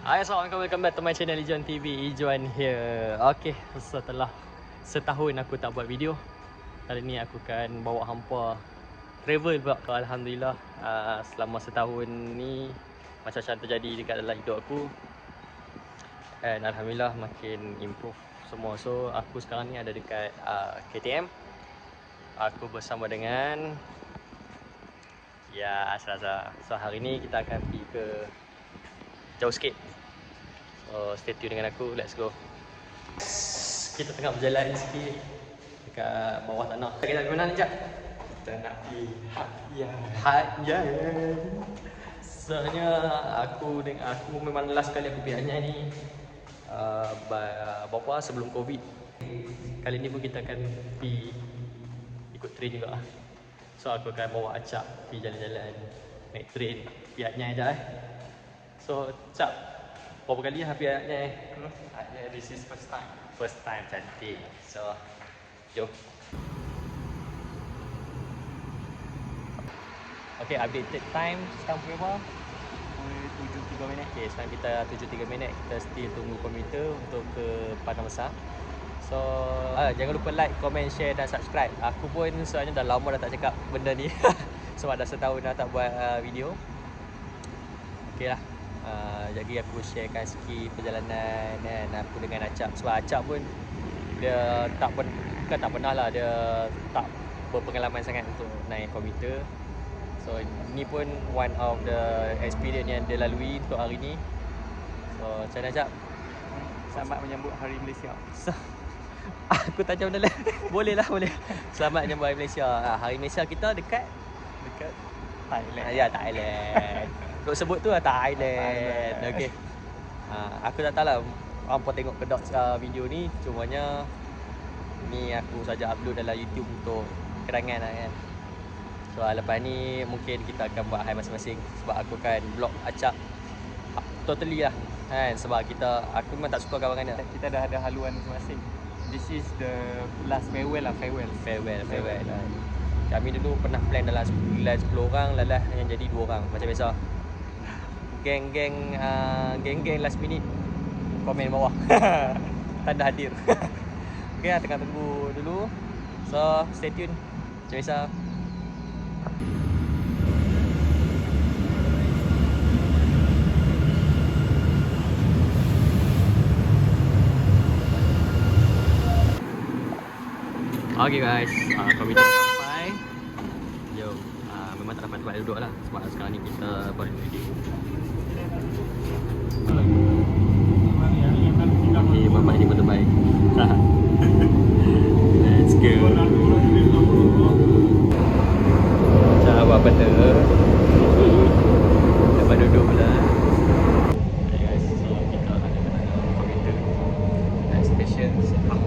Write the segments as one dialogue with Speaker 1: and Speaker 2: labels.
Speaker 1: Hai, assalamualaikum, welcome back to my channel Ijuan TV. Ijuan here. Okay, setelah setahun aku tak buat video, kali ni aku akan bawa hampa travel pula. Alhamdulillah, selama setahun ni macam-macam terjadi dekat dalam hidup aku, and Alhamdulillah makin improve semua. So aku sekarang ni ada dekat KTM. Aku bersama dengan Asraza. So hari ni kita akan pergi ke jauh sikit. So stay tune dengan aku, let's go. Kita tengah berjalan sikit dekat bawah tanah. Kita nak ke mana ni, Cak?
Speaker 2: Kita nak pergi
Speaker 1: Hatyan. Soalnya aku memang last kali aku pergi Hatyan ni berapa sebelum Covid. Kali ni pun kita akan pergi ikut train juga. So aku akan bawa Acap pergi jalan-jalan naik train pergi Hatyan je. So Cap, berapa kali pergi Hatyan?
Speaker 2: this is first time.
Speaker 1: First time, cantik. So jom. Okay, updated time sekarang pukul berapa?
Speaker 2: 7.3 minit.
Speaker 1: Okay, sekarang kita 7.3 minit. Kita still tunggu komuter untuk ke Padang Besar. So jangan lupa like, comment, share dan subscribe. Aku pun sebenarnya dah lama dah tak cakap benda ni. Sebab dah setahun dah tak buat video. Okay lah, jadi aku sharekan sikit perjalanan kan, aku dengan Acap. Sebab Acap pun dia bukan tak pernah lah, dia tak berpengalaman sangat untuk naik komuter. So ni pun one of the experience yang dia lalui untuk hari ni. So macam mana, Acap?
Speaker 2: Selamat menyambut Hari Malaysia.
Speaker 1: Aku tak macam mana lah. Boleh lah, boleh. Selamat menyambut Hari Malaysia. Hari Malaysia kita dekat
Speaker 2: Thailand.
Speaker 1: Ya, Thailand. Duk sebut tu lah Thailand. Okey. Aku tak tahu lah hampa tengok ke tak video ni. Cumanya ni aku saja upload dalam YouTube untuk kerangan lah kan. So lepas ni mungkin kita akan buat hal masing-masing. Sebab aku akan vlog Acap totally lah kan. Sebab aku memang tak suka kawan dia.
Speaker 2: Kita dah ada haluan masing-masing. This is the last farewell lah. Farewell. Kami
Speaker 1: dulu pernah plan dalam 10 orang, lalah yang jadi 2 orang macam biasa. Geng-geng last minute komen bawah. Tanda hadir. Okay, tengah tunggu dulu. So stay tune macam biasa. Okay guys, kami dah sampai. Jom, memang tak dapat tempat duduk lah. Sebab sekarang ni kita buat video. Okay, bapak ni pun terbaik. Let's go. Cara buat benda. Dapat duduk pula. Okay guys, so kita ada dekat komuter station Sepang.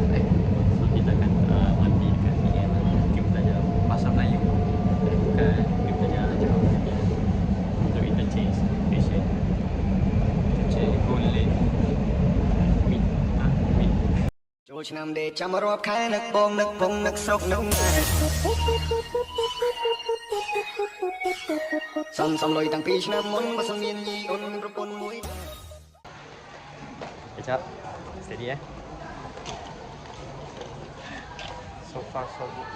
Speaker 1: So kita akan berhenti kat ni kan. Kita belajar bahasa Melayu. Bukan kita belajar untuk interchange station. Interchange Golden Meet. Meet.
Speaker 3: ចូលឆ្នាំដេកចាំរាប់ខែនឹកបងនឹកពងនឹកស្រុកនឹកម៉ែសំលុយតាំងពីឆ្នាំមុនបើសិនមានញីអូនមានប្រពន្ធមួយ
Speaker 1: Kejap. Steady eh.
Speaker 2: so far so good.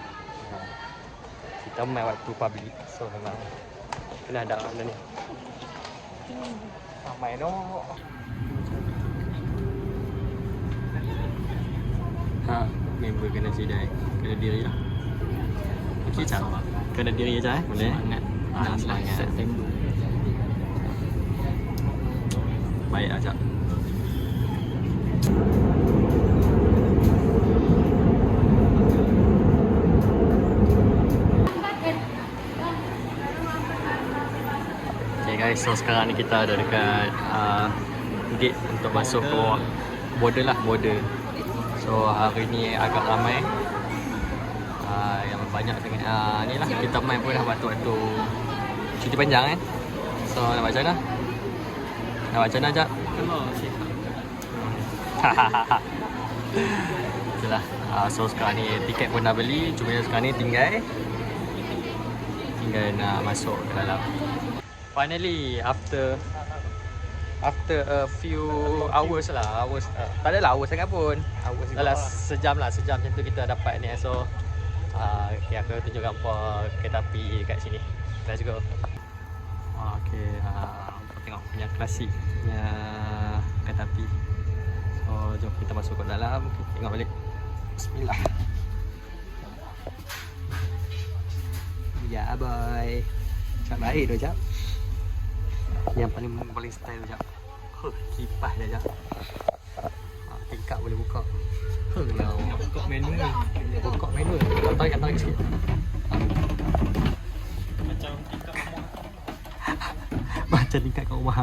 Speaker 1: Kita main waktu public. So memang kena ada benda ni.
Speaker 2: Ramai no.
Speaker 1: Member kena sidai. Kena diri lah. Okey, Cak. Kena diri je boleh. Semangat. September. Baik Cak. Okay guys, so sekarang ni kita ada dekat gate untuk masuk ke bawah. Border lah, border. So hari ni agak ramai. Yang banyak sangat. Ni lah, kita main pun dah waktu-waktu cuti panjang kan. So nak buat macam mana? Nak buat macam mana, Cak? Itulah. So sekarang ni tiket pun dah beli. Cuma sekarang ni tinggal nak masuk ke dalam. Finally, after after a few hours lah. Tak adalah hours sangat pun. Dalam sejam macam tu kita dapat ni. So okay, aku tunjuk gambar kereta api dekat sini. Let's go. Okay, tengok punya klasik punya kereta api. So jom kita masuk ke dalam, kita tengok balik. Bismillah. Ya boy. Cak baik tu Jap. Yang paling style Jap. Kipas dah Jap. Tingkap boleh buka.
Speaker 2: Buka menu ni.
Speaker 1: Buka menu. Tarik sikit.
Speaker 2: Macam tingkap rumah.
Speaker 1: Macam tingkat kat rumah.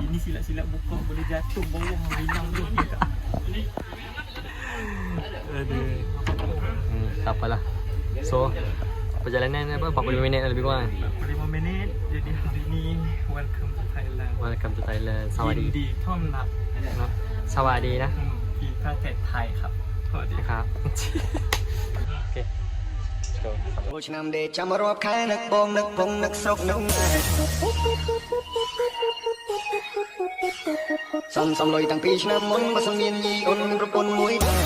Speaker 2: Ini silap-silap buka boleh jatuh bawah hilang tu tingkap.
Speaker 1: Aduh. Tak apalah. So perjalanan apa 45 minit lebih kurang.
Speaker 2: 45 minit. Jadi hari ni welcome to Thailand.
Speaker 1: Welcome to Thailand. สวัสดี
Speaker 2: ยินดีต้อนรับ
Speaker 1: สวัสดีนะ
Speaker 2: ที่ประเทศไทยครับสวัสดี
Speaker 1: นะครับ โอเค let's go
Speaker 3: ចូលឆ្នាំដេកចាំរាប់ខែនឹកបងនឹកពងនឹកស្រុកនឹកណែសំលុយតាំងពីឆ្នាំមុនបើសិនមានញីអូនមានប្រពន្ធមួយដែរ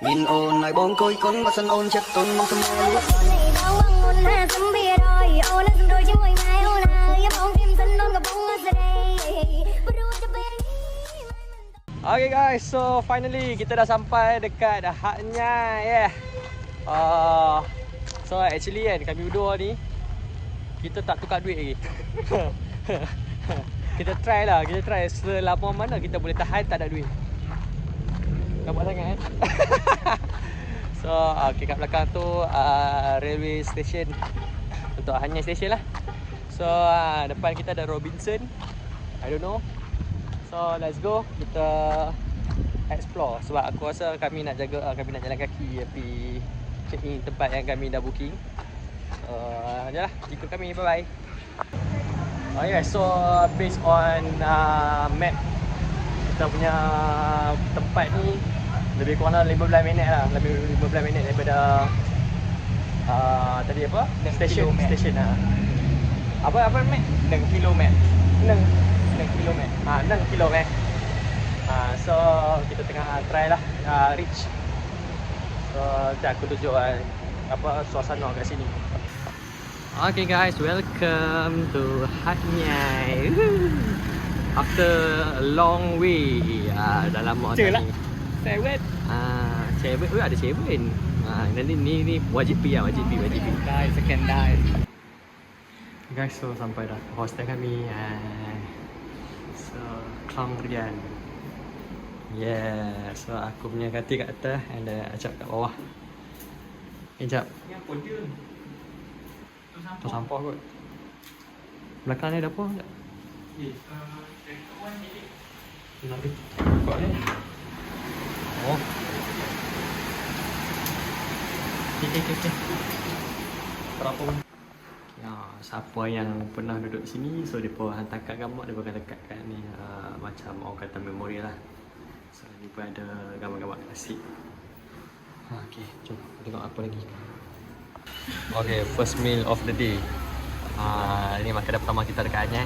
Speaker 3: មានអូនឲ្យបងគួយគុណបើសិនអូនចិត្តទុនមកសម្រួលលួច
Speaker 1: Okay guys, so finally kita dah sampai dekat Haknya. Yeah. So actually kan kami berdua ni kita tak tukar duit lagi. Kita try selama mana kita boleh tahan tak ada duit. Nampak sangat kan? So okay, kat belakang tu railway station untuk Haknya station lah. So depan kita ada Robinson. I don't know. So let's go, kita explore. Sebab aku rasa kami nak jalan kaki pergi check in tempat yang kami dah booking. So jelah, ikut kami, bye bye. Okay, so based on map, kita punya tempat ni lebih kurang 15 minit lah. Lebih 15 minit daripada tadi apa? Station lah. Apa map?
Speaker 2: 1 kilometer
Speaker 1: 6 km. So kita tengah try lah reach. So aku tunjuk apa suasana kat sini. Okay guys, welcome to Haknya. After a long way. Dah lama
Speaker 2: Cik
Speaker 1: tak
Speaker 2: lah.
Speaker 1: ni.
Speaker 2: Seven.
Speaker 1: Ada 7. Nanti ni wajib pergi wajib pergi.
Speaker 2: Second dive.
Speaker 1: Guys, so sampai dah hostel kami. So Klang Rian. Yeah, so aku punya katil kat atas and Acap kat bawah. Acap,
Speaker 2: Ni apa dia?
Speaker 1: tu sampah kot. Belakang ni ada apa? Tak? Nak pergi buka ni. Oh. Okay. Berapa pun? Ya, siapa yang pernah duduk sini, so mereka hantar kat gambar, mereka akan lekat kat ni macam orang kata memori lah. So ni pun ada gambar-gambar klasik. Okay, jom tengok apa lagi. Okay, first meal of the day. Ini makanan pertama kita dekat Haknya.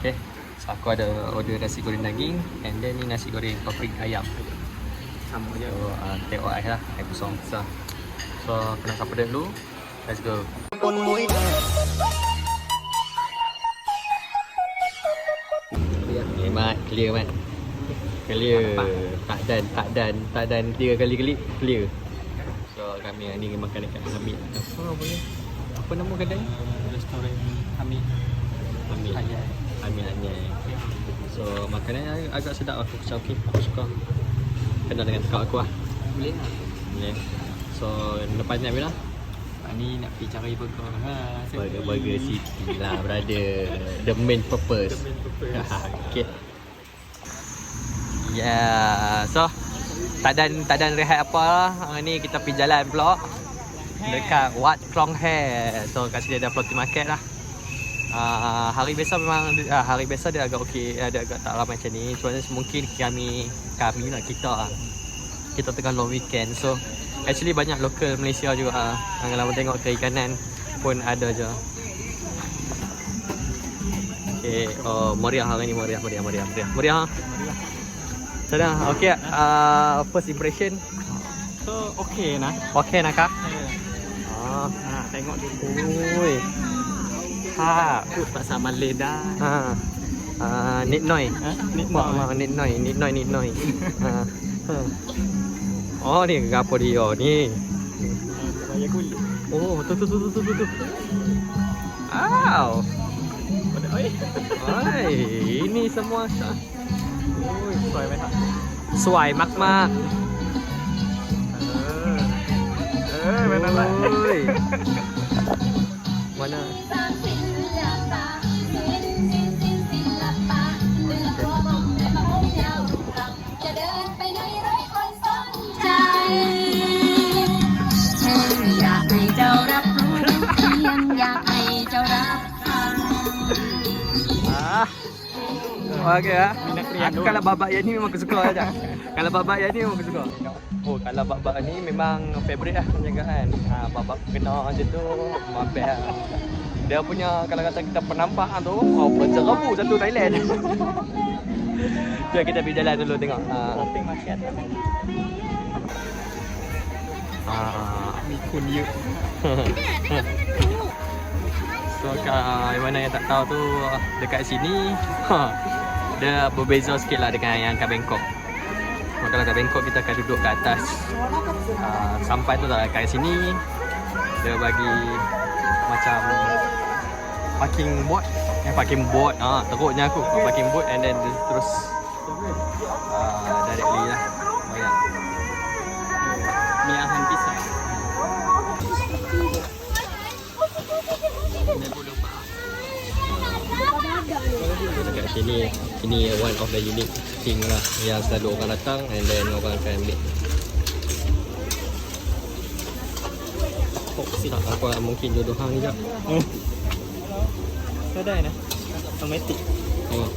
Speaker 1: Okay, so aku ada order nasi goreng daging and then ni nasi goreng topik ayam.
Speaker 2: Sama je.
Speaker 1: So tengok air lah, air kosong. So kena sapa dulu. Let's go.
Speaker 3: punមួយដែរ
Speaker 1: Mat, clear Mat. Clear. Tak dan 3 kali klik clear. So kami ni makan dekat Hamid. Apa ni? Apa nama kedai?
Speaker 2: Restoran Hamid.
Speaker 1: Hamid. So makanan agak sedap, aku macam okey, aku suka. Kenal dengan kawan aku lah.
Speaker 2: Boleh tak?
Speaker 1: Boleh. So lepas ni ambil lah.
Speaker 2: Ni nak pergi cari burger.
Speaker 1: Burger City lah brother. The main purpose. Okay. Yeah. So tak dan rehat apa lah. Ni kita pergi jalan pula dekat Wat Klong Hair. So kat sini ada floating market lah. Hari biasa memang hari biasa dia agak okey, ada agak tak ramai macam ni. Cuma mungkin kami lah kita tengah long weekend. So actually banyak lokal Malaysia juga. Kalau tengok perikanan pun ada je. Okay. Oh, meriah hari ni, meriah. Sana, okay. First impression.
Speaker 2: So okay nah.
Speaker 1: Okay nak kah?
Speaker 2: Nah, tengok dulu.
Speaker 1: Oi. Ha.
Speaker 2: Bahasa Malay dah.
Speaker 1: Nit noi.
Speaker 2: Nit
Speaker 1: Nit noi. Oh, ni apa dia ni?
Speaker 2: Bayar kulit.
Speaker 1: Oh, tu. Wow.
Speaker 2: Oi.
Speaker 1: Oi, ini semua sah.
Speaker 2: Oi, suai mai tak?
Speaker 1: สวยมาก
Speaker 2: Mana lah.
Speaker 1: Oi. Mana? Okey ah. Aku kalau babak yang ni memang aku suka aja. Kalau babak yang ni memang aku suka. Oh, kalau babak ni memang favorite lah penjagaan. Babak kena je tu mabel. Dia punya kalau kata kita penampakan tu, berjerabu satu Thailand. Jom kita pergi jalan dulu tengok.
Speaker 2: Shopping market. Mikun you.
Speaker 1: So kalau mana yang tak tahu tu dekat sini dia berbeza sikit lah dengan yang kat Bangkok. Kalau kat Bangkok kita akan duduk kat atas sampai tu dah kat sini dia bagi macam parking board teruknya aku parking board and then terus directly lah banyak
Speaker 2: Miahan pisang.
Speaker 1: dekat sini. Ini one of the unique thing lah yang selalu orang datang and then orang akan ambil. Tak apa mungkin jodoh hang juga.
Speaker 2: Sedai nah. Automatic.
Speaker 1: Oh.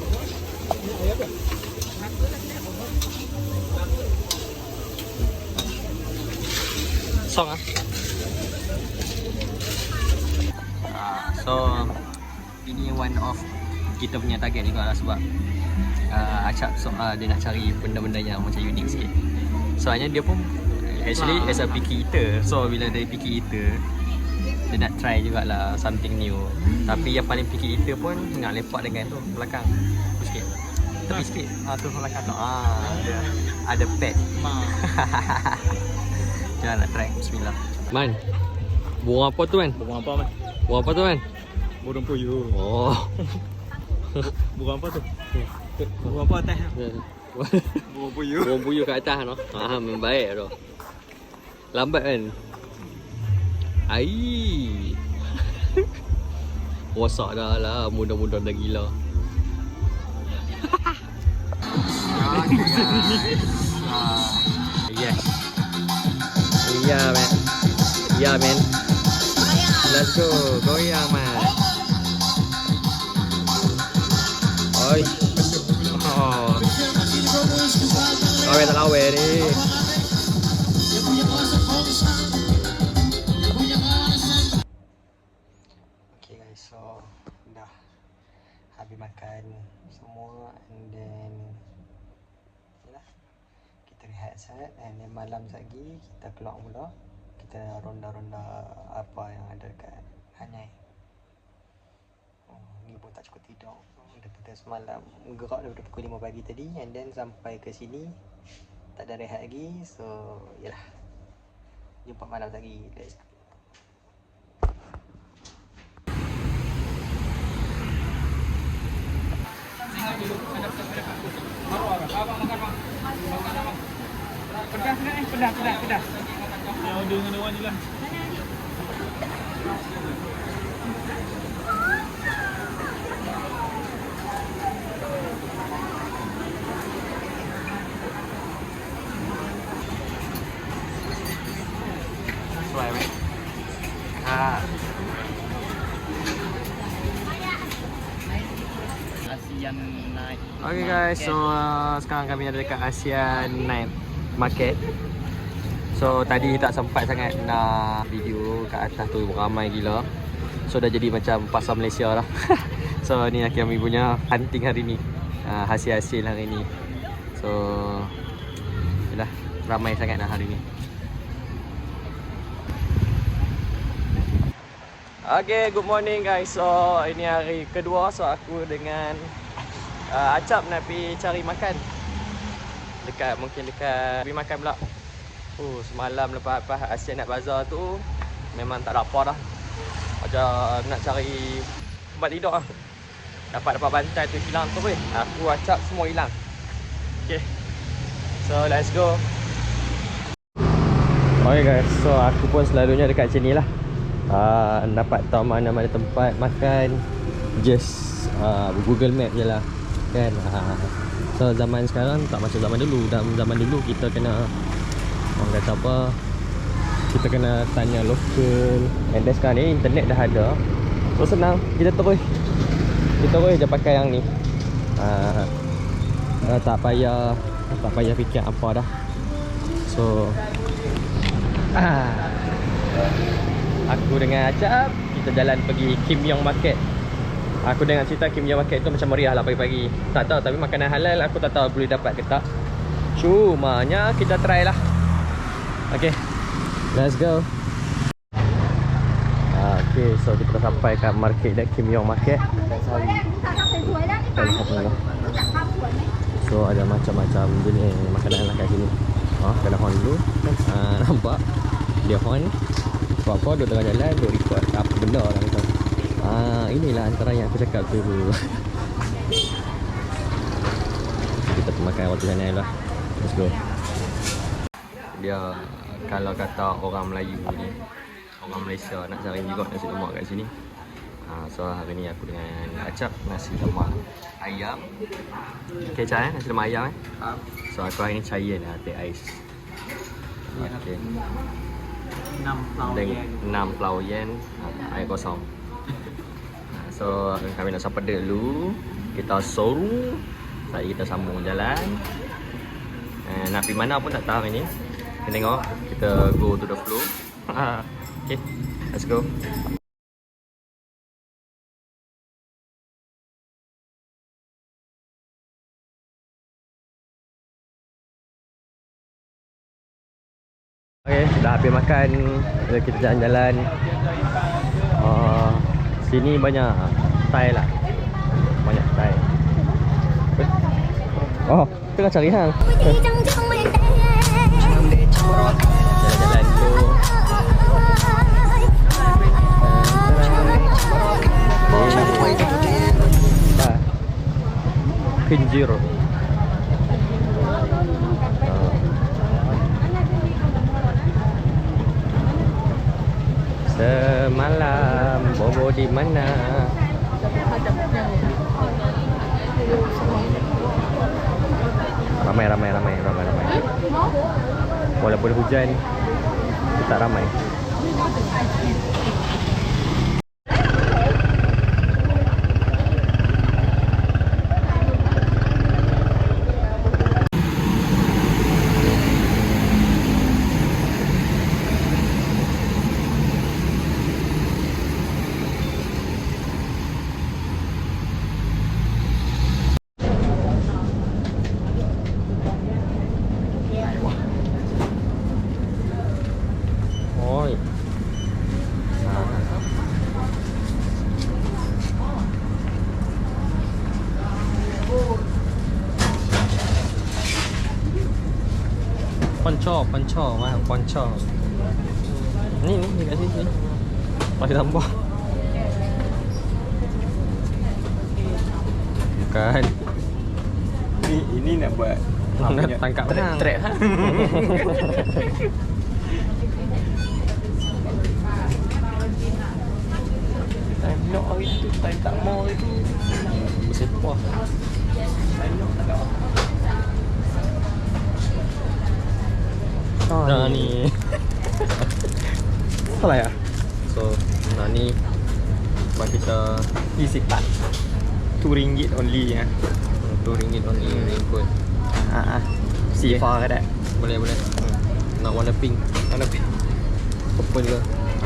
Speaker 1: Song ah. So ini one of kita punya target juga lah sebab Acap dia nak cari benda-benda yang macam unik sikit. Soalnya dia pun actually as a picky eater. So bila dia picky eater, dia nak try jugalah something new. Tapi yang paling picky eater pun nak lepak dengan tu belakang sikit. Tepi sikit. Tu belakang tu. Ada pet. Jangan nak try. Bismillah. Man. Burung apa tu man?
Speaker 2: Burung apa man?
Speaker 1: Burung apa tu man?
Speaker 2: Burung puyuh.
Speaker 1: Oh.
Speaker 2: Burung apa tu? Burung apa atas? Burung puyuh.
Speaker 1: Burung puyuh kat atas no. Memang baik tu. Lambat kan? Ai. Rosak dah lah, mudah-mudah dah gila. Yes. Yeah man. Yeah man. Let's go. Go yeah man. Oi. Oh. Lawe tak lawe ni. Okay guys, so dah habis makan semua and then yalah, kita rehat sekejap and then malam lagi kita keluar mula. Kita ronda-ronda apa yang ada dekat Hanyai. Ni pun tak cukup tidur. Daripada semalam gerak daripada pukul 5 pagi tadi and then sampai ke sini tak ada rehat lagi. So yalah, jumpa malam lagi. Let's go.
Speaker 2: Pedas. Yang order dengan orang je lah.
Speaker 1: Suai weh.
Speaker 2: Asian Night.
Speaker 1: Okay guys, so sekarang kami ada dekat Asian Night Market. So tadi tak sempat sangat nak video kat atas tu, ramai gila. So dah jadi macam pasar Malaysia lah. So ni kami punya hunting hari ni. Hasil-hasil hari ni. So yalah, ramai sangat lah hari ni. Okay, good morning guys. So ini hari kedua. So aku dengan Acap nak pergi cari makan. Mungkin dekat pergi makan pula. Semalam lepas asyik nak bazar tu memang tak ada apa dah. Macam nak cari tempat tidur lah. Dapat bantai tu hilang tu weh. Aku Acap semua hilang. Okay, so let's go. Okay guys, so aku pun selalunya dekat sini lah. Dapat tahu mana-mana tempat makan, just Google Map je lah kan. So zaman sekarang tak macam zaman dulu. Zaman dulu kita kena, orang kata apa, kita kena tanya lokal. And then sekarang ni internet dah ada, so senang. Kita terus je pakai yang ni. Tak payah fikir apa dah. So aku dengan Acap kita jalan pergi Kim Yong Market. Aku dengar cerita Kim Yong Market tu macam meriah lah pagi-pagi. Tak tahu, tapi makanan halal aku tak tahu boleh dapat ke tak. Cumanya kita try lah. Okay, let's go. Okay, so kita sampai kat market dah, Kim Yong Market. So ada macam-macam jenis makanan lah kat sini. Kena horn dulu. Nampak dia horn. Apa-apa duduk tengah jalan, duduk record apa benda lah kita. Inilah antara yang aku cakap tu. Kita makan waktu sana lah. Let's go. Dia kalau kata orang Melayu ni, orang Malaysia nak cari juga nasi lemak kat sini. So hari ni aku dengan Acap nasi lemak ayam. Kecap nasi lemak ayam So aku hari ni cair lah, teh ais. Okay. 6 pulau yen, air kosong. So kami nak sampai dulu. Kita suruh saya kita sambung jalan. Nak pergi mana pun tak tahu ni. Kita tengok, kita go to the flow. Okay, let's go. Okay, dah habis makan. Kita jalan-jalan. Sini banyak Thai lah. Banyak Thai. Tengah cari hang. Jalan-jalan dulu. Kenjir. Semalam bobo di mana? Ramai. Walaupun hujan, tak ramai. Ponco. Ni kat sini. Pasir tambah. Bukan.
Speaker 2: Ini nak buat
Speaker 1: tangkap
Speaker 2: trap ha. Time nak itu, time tak mau itu.
Speaker 1: Bersepah.
Speaker 2: Time nak tak ada.
Speaker 1: Ni salah ya. So ni buat kita
Speaker 2: isi tak RM2 only ya.
Speaker 1: RM2 only ikut.
Speaker 2: Sifa ke tak?
Speaker 1: Boleh. Nak warna pink. Purple ke?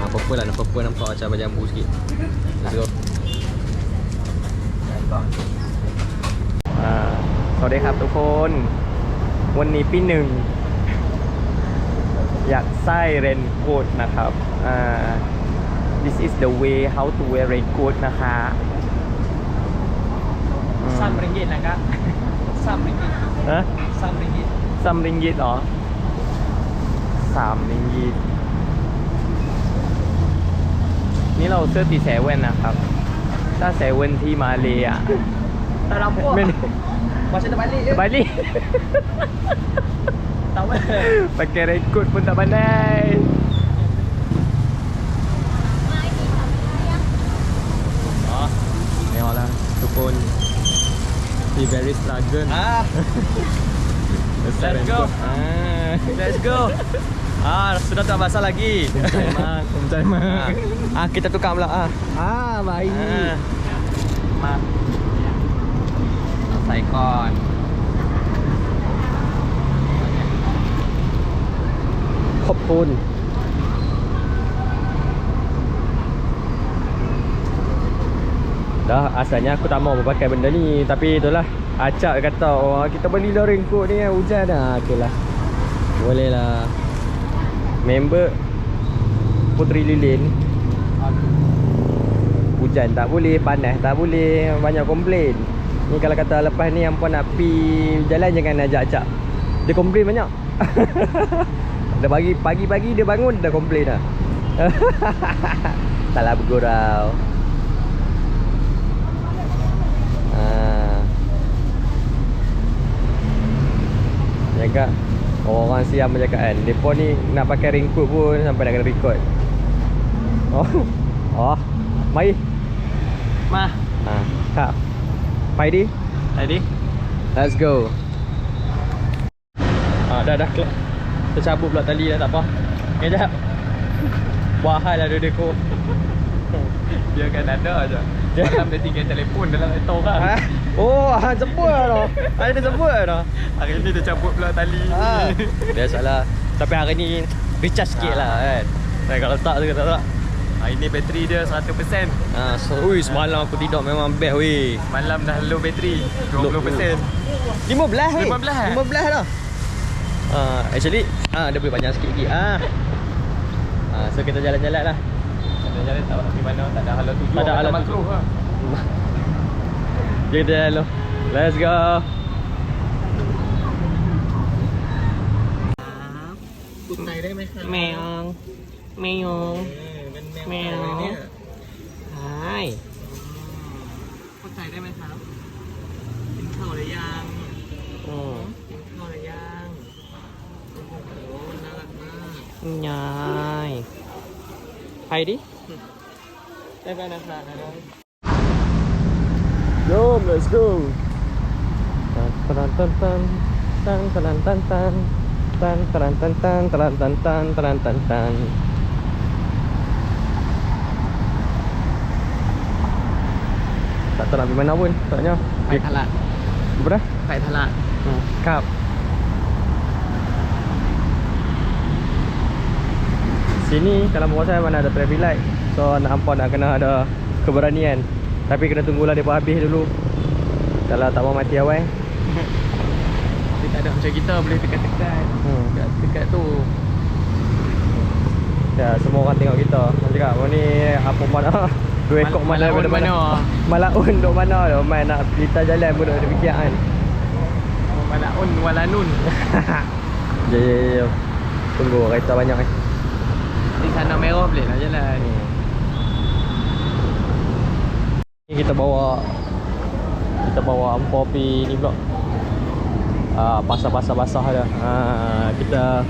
Speaker 1: Purple lah. Purple nampak macam jambu sikit. Let's go.
Speaker 2: ก่อน
Speaker 1: สวัสดีครับทุกคน วันนี้ปีหนึ่ง อยากใส่เรนโค้ทนะครับ this is the way how to wear raincoat นะคะ
Speaker 2: 3 ringgit lah kak. 3 ringgit.
Speaker 1: ฮะ
Speaker 2: 3 ringgit.
Speaker 1: 3 ringgit เหรอ3 ringgit นี่เราเสื้อตีแสเว่นนะครับ ถ้าแสเว่นที่มาเลยอ่ะ
Speaker 2: Tak nampak.
Speaker 1: ไม่
Speaker 2: Macam terbalik je.
Speaker 1: balik
Speaker 2: Tak apa.
Speaker 1: pakai raincoat pun tak pandai. Tengoklah tu pun he very struggle.
Speaker 2: Let's go. Let's go.
Speaker 1: Sudah tak basah lagi.
Speaker 2: Mencari mak.
Speaker 1: Kita tukar pula.
Speaker 2: Baik.
Speaker 1: มาใส่ก่อนขอบคุณdah asalnya aku tak mau pakai benda ni, tapi itulah acak kata kita beli dah raincoat ni hujan dah. Okeylah, boleh lah. Member Puteri Lilin, hujan tak boleh, panas tak boleh, banyak komplain. Ni kalau kata lepas ni hampa nak pi jalan jangan ajak acak. Dia komplain banyak. Dah pagi-pagi dia bangun dah komplain dah. Salah bergurau. Jaga orang siam bercakap kan. Depa ni nak pakai raincoat pun sampai nak kena record. Mari. Kak. Paidi. Let's go. Dah tercabut pula tali dah, tak apa. Kejap. Buah lah dia ko.
Speaker 2: Dia kan ada aja. Malam dia tinggal telefon dalam laptop kan.
Speaker 1: Sebut dah. Ada sebut dah.
Speaker 2: Hari ni dia cabut pula tali.
Speaker 1: Biasalah. Tapi hari ni recharge sikit lah kan. Kalau tak tu kata tak.
Speaker 2: Hari ni bateri dia 100%.
Speaker 1: Semalam aku tidur memang best weh.
Speaker 2: Malam dah low bateri 20%.
Speaker 1: 15 weh.
Speaker 2: 15
Speaker 1: dah. Actually dia boleh panjang sikit lagi. So kita jalan-jalan lah.
Speaker 2: Jalan tak di mana, tak ada halau tuju.
Speaker 1: Tak ada halau
Speaker 2: makruh lah.
Speaker 1: Kita jalan. Let's go.
Speaker 2: Kutaiได้ไหมครับ
Speaker 1: Meong.
Speaker 2: แมวเนี่ย
Speaker 1: Hai.
Speaker 2: คุไทยได้ไหมครับกินข้าวหรือยัง กินข้าวหรือยังโอ้โหน่ารักมาก
Speaker 1: Nhai. Hay đi.
Speaker 2: ได้ไหมนะครับ
Speaker 1: Jom, let's go. Tan tan tan tan tan tan tan tan tan tan tan tan tan tan tan tan tan. Tak tahu nak pergi mana pun. Taknya
Speaker 2: ไปตลาด
Speaker 1: Apa dah?
Speaker 2: ไปตลาด
Speaker 1: Kap. Sini kalau kawasan mana ada traffic light. So nampak nak kena ada keberanian. Tapi kena tunggulah dia habis dulu. Kalau tak mau mati awal.
Speaker 2: Dia tak ada macam kita boleh dekat-dekat. Dekat tu.
Speaker 1: Ya, semua orang tengok kita. Macam cakap, ni apa mana? Dua ekor mana mana? Malaun duk mana dah. Main nak kita jalan pun duk ada fikir kan.
Speaker 2: Malaun walanun.
Speaker 1: Ya. Tunggu kereta banyak ni.
Speaker 2: Di sana merah boleh lah jalan.
Speaker 1: Ni kita bawa ampau pi ni pula. Basah-basah dah. Kita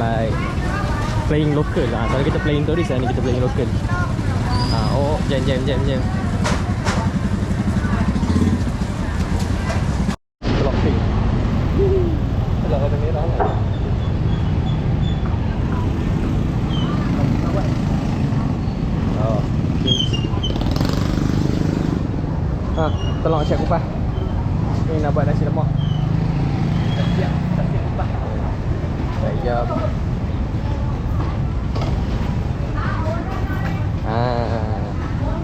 Speaker 1: like playing local lah. Kalau kita playing tourist ni kita playing local. Jam. Telok pink. Telok warna merah lah. Tolong siap kupas. Ni nak buat nasi lemak.
Speaker 2: Siap kupas.
Speaker 1: Siap.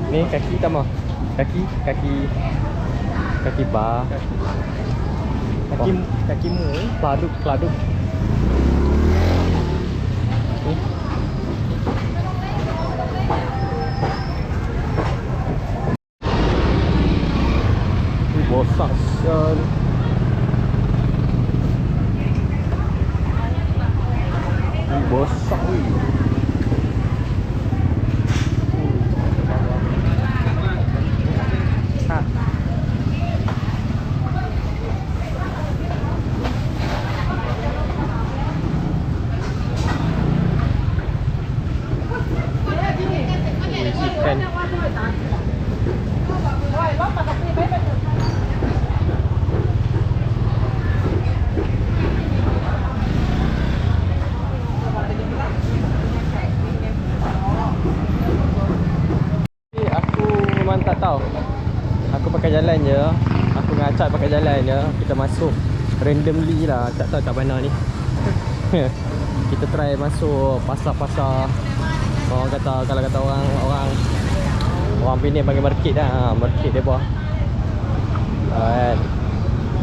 Speaker 1: Ni kaki tambah. Kaki bar.
Speaker 2: Kakimu.
Speaker 1: Peladuk. Bosak sial. Bosak weh. Ikan. Aku memang tak tahu. Aku pakai jalan je. Aku ngacak pakai jalan je. Kita masuk randomly lah. Tak tahu kat mana ni. Kita try masuk pasar-pasar. Orang kata, kalau kata orang Penang panggil market dah. Market dia buat. Kan.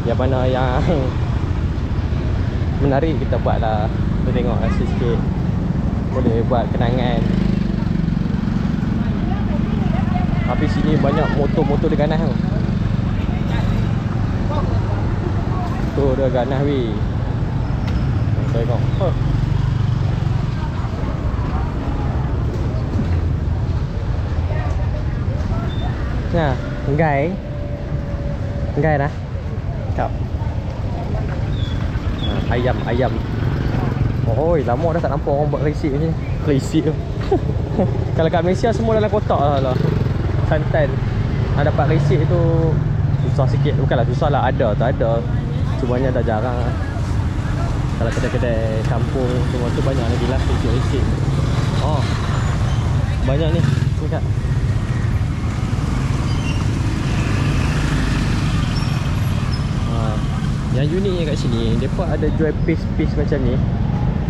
Speaker 1: Yang mana yang menarik kita buat lah. Kita tengok sikit. Boleh buat kenangan. Tapi sini banyak motor-motor dia ganas tu. Tu dia ganas weh. Tengok. Nah, enggai dah. Cakap. Ayam. Oh, lama dah tak nampak orang buat kerisik macam ni. Kerisik tu. Kalau kat Malaysia semua dalam kotak lah. Santan. Dapat kerisik tu susah sikit. Bukanlah susah lah, ada tak ada. Cumanya dah jarang lah. Kalau kedai-kedai kampung semua tu banyak lagi lah kerisik-kerisik. Oh, banyak ni. Ni kat. Yang uniknya kat sini, mereka ada jual paste macam ni.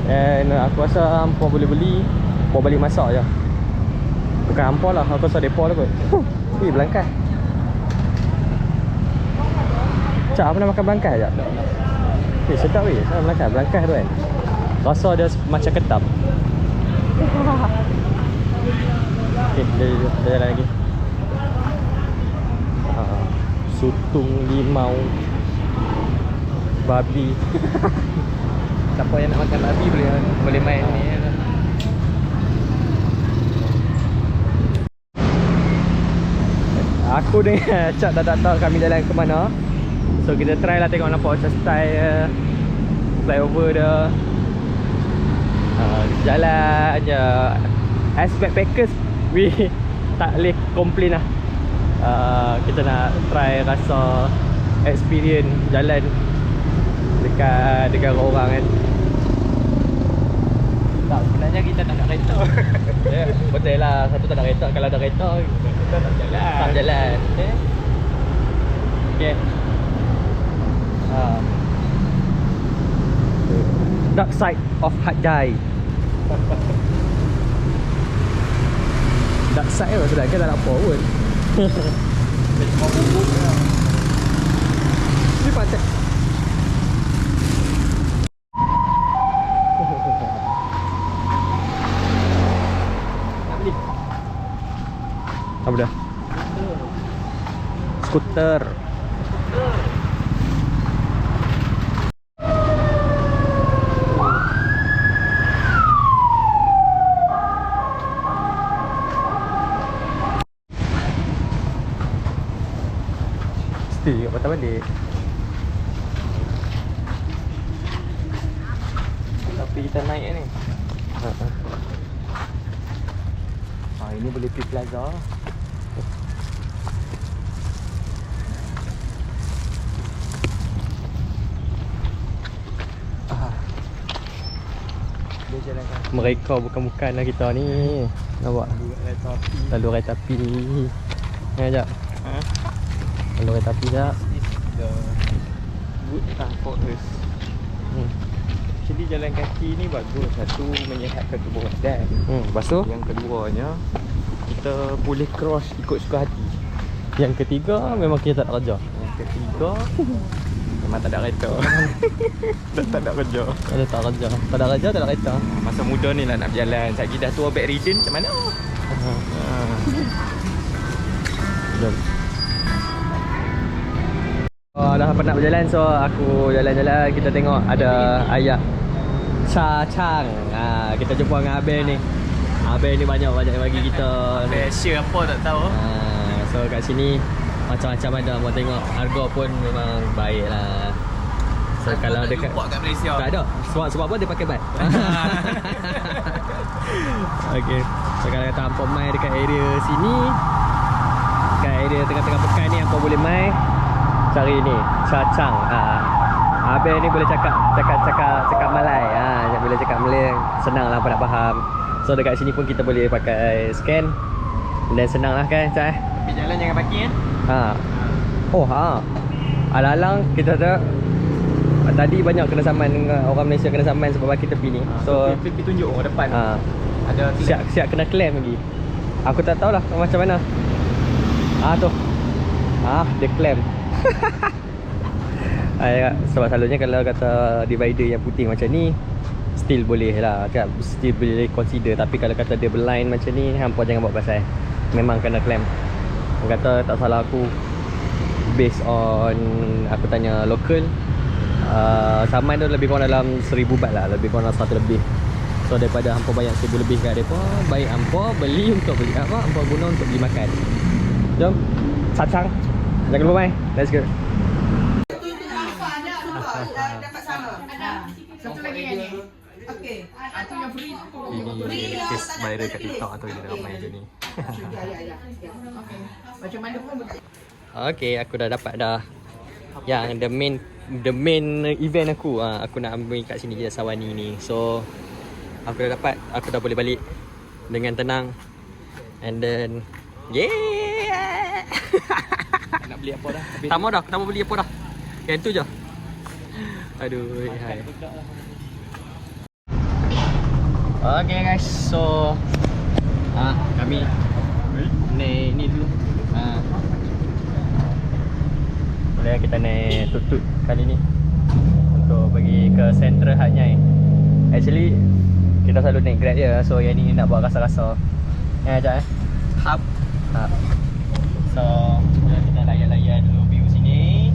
Speaker 1: And aku rasa hampa boleh beli, bawa balik masak je. Bukan hampa lah, aku rasa mereka lah kot. Wih, belangkai. Cak, pernah makan belangkai sekejap? Wih, sedap weh, sama belangkai tu kan. Rasa dia macam ketam. Okay, dia jalan lagi. Sutung limau babi. Siapa yang nak makan babi boleh main ni. Aku dengan Cak dah tak tahu kami jalan ke mana. So kita try lah tengok nampak macam style flyover dia. Jalan je. As backpackers, we tak boleh complain lah. Kita nak try rasa experience jalan dekat orang kan. Tak, sebenarnya kita tak nak kereta. Ya, betul lah, satu tak nak kereta. Kalau ada kereta, kita tak jalan. Okay. Dark side of Hat Yai. Dark side tu sedang kan tak nak apa pun. Cuma bubuk je. Ni pantai. Apa dah? Skuter. Mesti kat patah balik. Tapi kita naik ni. Ini boleh pergi plaza. Mereka bukan-bukan lah kita ni. Nampak? Lalu kereta api. Ni sekejap. Lalu kereta api sekejap. Good transport first. Jadi jalan kaki ni bagus. Satu, menyihatkan tubuh badan. Lepas tu? Yang keduanya, kita boleh cross ikut suka hati. Yang ketiga memang kita tak ada kerja. Yang ketiga memang tak ada kereta. tak ada kerja. Tak ada kerja. Tak ada kerja, tak ada kereta.
Speaker 2: Masa muda ni lah nak berjalan. Sekejap dah tua bedridden macam mana?
Speaker 1: Jom. Dah penat berjalan, so aku jalan-jalan. Kita tengok ada ayat Cha-Chang. Kita jumpa dengan Abel ni. Abel ni banyak bagi kita.
Speaker 2: Share apa tak tahu.
Speaker 1: So kat sini macam-macam ada. Mau tengok harga pun memang baik lah. So kalau dekat
Speaker 2: Buat kat Malaysia.
Speaker 1: tak ada. Sebab apa dia pakai bad. Okay. So kalau kata hampa mai dekat area sini, dekat area tengah-tengah pekan ni hampa boleh mai cari ni Cha-Chang. Abel ni boleh cakap Malay. Dia boleh cakap Malay, senang lah nak faham. So dekat sini pun kita boleh pakai scan dan senang lah kan Cak.
Speaker 2: Tapi jalan jangan parking
Speaker 1: Alang-alang kita tak tadi banyak kena saman dengan orang Malaysia kena saman sebab bagi tepi ni. So
Speaker 2: pergi tunjuk orang depan. Ada
Speaker 1: siap kena claim lagi. Aku tak tahulah macam mana. Tu. Dia claim. Sebab selalunya kalau kata divider yang putih macam ni still boleh lah kan, still boleh consider. Tapi kalau kata dia berline macam ni, hampa jangan buat pasal. Memang kena claim. Dia kata tak salah aku, based on aku tanya local, saman tu lebih kurang dalam 1000 baht lah, lebih kurang 100 lebih. So daripada hampa bayar 1000 lebih kat mereka, baik hampa beli untuk beli apa, hampa guna untuk beli makan. Jom Cha-Chang, jangan lupa mai. Let's go.
Speaker 4: Dapat sama. Ada. Satu lagi yang ni. Okey. Itu yang free.
Speaker 1: Ini case viral kat TikTok atau dia ramai je ni.
Speaker 4: Ya. Okey. Macam mana pun betul.
Speaker 1: Okay, aku dah dapat dah yang the main event aku. Aku nak ambil kat sini je Sawani ni. So aku dah dapat, aku dah boleh balik dengan tenang. And then yeah.
Speaker 2: nak beli apa dah?
Speaker 1: Tak mau dah, aku tak mau beli apa dah. Yang tu je. Aduh, hai. Okay guys, so kami ni dulu. Boleh kita naik tuk-tuk kali ni untuk pergi ke Central Hat Nyai. Actually kita selalu naik Grab je, so yang ni nak buat rasa-rasa. Sekejap Hub. So kita layan-layan dulu view sini.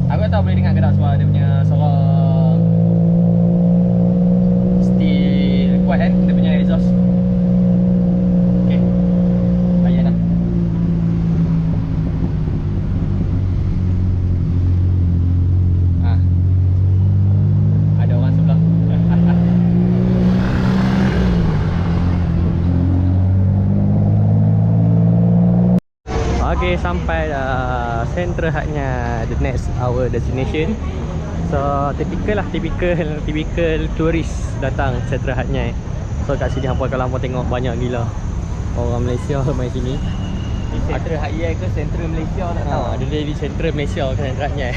Speaker 1: Aku tak tahu boleh dengar ke tak sebab dia punya suara still kuat kan, dia punya exhaust. Okay, layan lah. Ada orang sebelah. Okay, sampai Central Hatnya, the next our destination. So typical tourist datang Central Hatnya. So kat sini hampa kalau hampa tengok banyak gila orang Malaysia main sini.
Speaker 2: Central Hat Nyai ke Central Malaysia tak tahu.
Speaker 1: Dia di Central Malaysia ke Central Hatnya.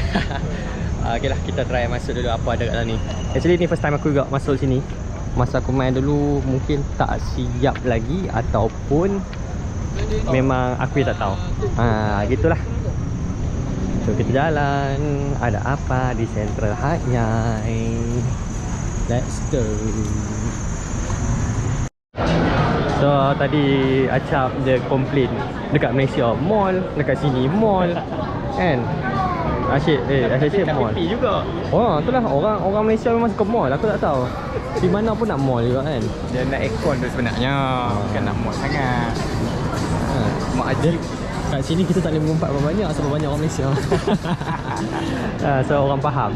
Speaker 1: Okay lah, kita try masuk dulu apa ada kat dalam ni. Actually ni first time aku juga masuk sini. Masa aku main dulu mungkin tak siap lagi ataupun memang aku tak tahu. Gitulah. So kita jalan. Ada apa di Central Hat Nyai? Let's go. So tadi Acap dia komplain dekat Malaysia mall, dekat sini mall kan. Asyik mall
Speaker 2: juga.
Speaker 1: Itulah orang Malaysia memang suka mall. Aku tak tahu di mana pun nak mall juga kan.
Speaker 2: Dia nak aircon tu sebenarnya. Bukan nak mall sangat.
Speaker 1: Mak Haji kat sini kita tak boleh mengumpat banyak sebab banyak orang Malaysia. So orang faham.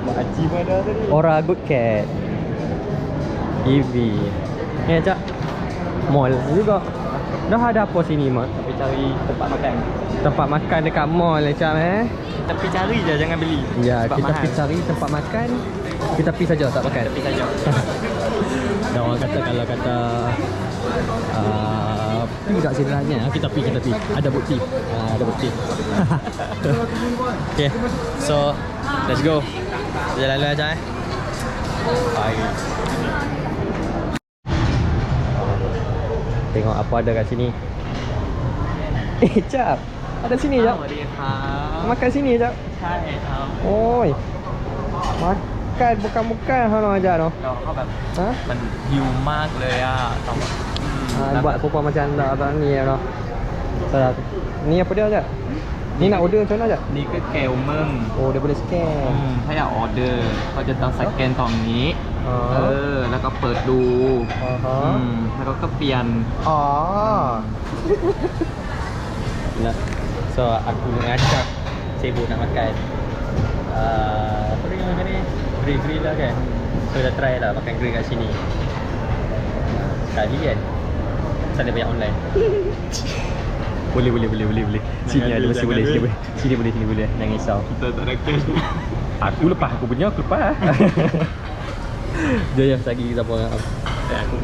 Speaker 2: Mak Haji pun ada tadi.
Speaker 1: Ora good cat. EV. Ni Acap mall juga. Dah ada apa sini mak?
Speaker 2: Tapi cari tempat makan.
Speaker 1: Tempat makan dekat mall Acap
Speaker 2: Tapi cari je, jangan beli.
Speaker 1: Ya,
Speaker 2: sebab
Speaker 1: kita
Speaker 2: mahal.
Speaker 1: pergi cari tempat makan. Kita pergi saja tak makan.
Speaker 2: Tapi saja.
Speaker 1: Dan orang kata kalau kata pergi kat sini lahnya, kita pergi. Ada bukti. Ada bukti. Okay. So, let's go. Jalan-jalan aja Bye. Tengok apa ada kat sini. Cap. Ada sini je.
Speaker 2: สวัสดีครับ
Speaker 1: Makan sini je.
Speaker 2: ใช่ครับ
Speaker 1: Oi. Makan bukan hano aja no.
Speaker 2: เราก็แบบ
Speaker 1: Ha?
Speaker 2: มันหิวมากเลยอ่ะต้องแบบ
Speaker 1: Buat perempuan macam anda ni no. Salah. Ni apa dia je? Ni nak order macam mana je?
Speaker 2: นี่ก็เกลเมิง
Speaker 1: Oh, dia boleh scan.
Speaker 2: ถ้าอยากออเดอร์เขาจะต้องสแกนตรงนี้ แล้วก็เปิดดู แล้วก็เปลี่ยน
Speaker 1: Oh. Nah. So aku ngajak sibuk nak makan. Apa dia makan ni? Grill lah kan. So dah try lah makan grill kat sini. Sekali kan. Sana banyak online. Boleh. Sini ada masih boleh. Sini boleh. Jangan risau.
Speaker 2: Kita tak ada cash.
Speaker 1: Aku lepas aku punya aku lepas. Dia yang lagi siapa orang.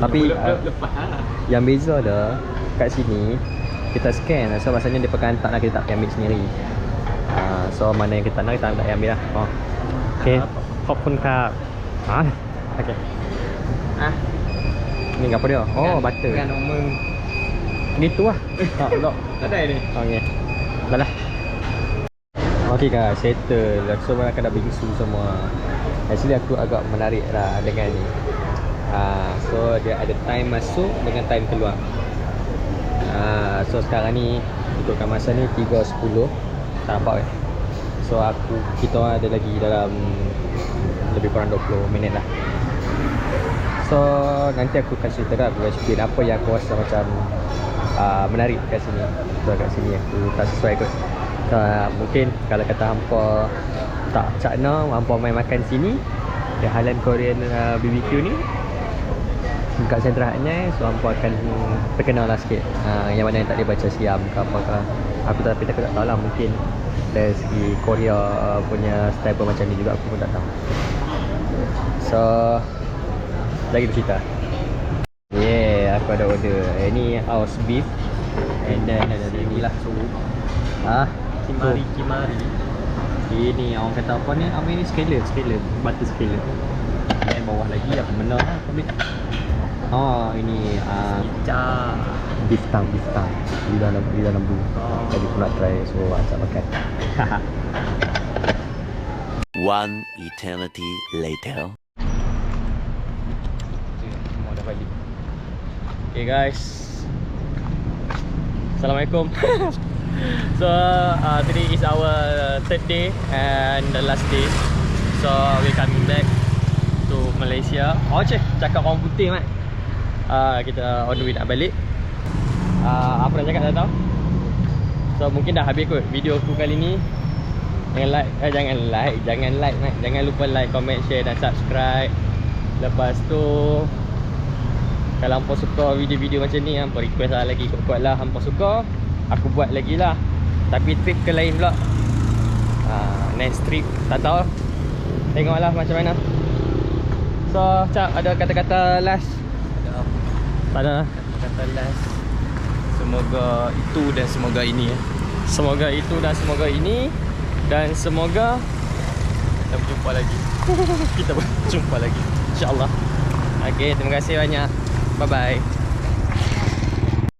Speaker 1: Tapi
Speaker 2: lepas lah.
Speaker 1: yang beza dia kat sini kita scan. So maksudnya dia pakai hantar lah, kita tak payah ambil sendiri. So mana yang kita nak kita tak payah ambil lah. Okay. Khopun kap. Okay. Ni apa dia? Oh, butter.
Speaker 2: Kan omeng.
Speaker 1: Gitu lah. Tak.
Speaker 2: Tak ada ni.
Speaker 1: Okay. Dah lah. Okay guys, settle. So mereka dah bingsu semua. Actually aku agak menarik lah dengan ni. So dia ada time masuk dengan time keluar. So sekarang ni ikutkan masa ni 3.10. Tak nampak kan? So kita ada lagi dalam lebih kurang 20 minit lah. So nanti aku kasih cerita aku explain apa yang aku rasa macam menarik kat sini. So kat sini aku tak sesuai kot. So, mungkin kalau kata hampa tak cakna, hampa main makan sini di Highland Korean BBQ ni dekat Sentra Hatnya, so hampa akan terkenal lah sikit. Yang mana yang tak dia baca siam ke apa ke. Aku tak tahu lah, mungkin dari segi Korea punya style macam ni juga aku pun tak tahu. So lagi bercerita. Yeah, aku ada order. Ini house beef and then ada ni lah sup.
Speaker 2: Kimari.
Speaker 1: Ini orang kata apa ni? Apa ni? Scaler. Butter scaler. Dan bawah lagi apa benda lah aku ambil. Ini beef tongue. Lidah lembu. Jadi aku nak try, so ajak makan.
Speaker 5: One eternity later.
Speaker 1: Semua dah balik. Okay guys, Assalamualaikum. So today is our third day and the last day. So we coming back to Malaysia. Cakap orang putih mat. Kita on the way nak balik. Apa nak cakap tak tahu. So mungkin dah habis kot video aku kali ni. Jangan like mat. Jangan lupa like, comment, share dan subscribe. Lepas tu kalau hampa suka video-video macam ni, hampa request lah lagi kuat-kuat lah. Hampa suka, aku buat lagi lah. Tapi trip ke lain pula. Next trip tak tahu. Tengoklah macam mana. So Cap, ada kata-kata last? Tak ada.
Speaker 2: Kata last. Semoga itu dan semoga ini.
Speaker 1: Semoga itu dan semoga ini. Dan semoga
Speaker 2: kita berjumpa lagi.
Speaker 1: kita berjumpa lagi, InsyaAllah. Okay, terima kasih banyak. Bye-bye.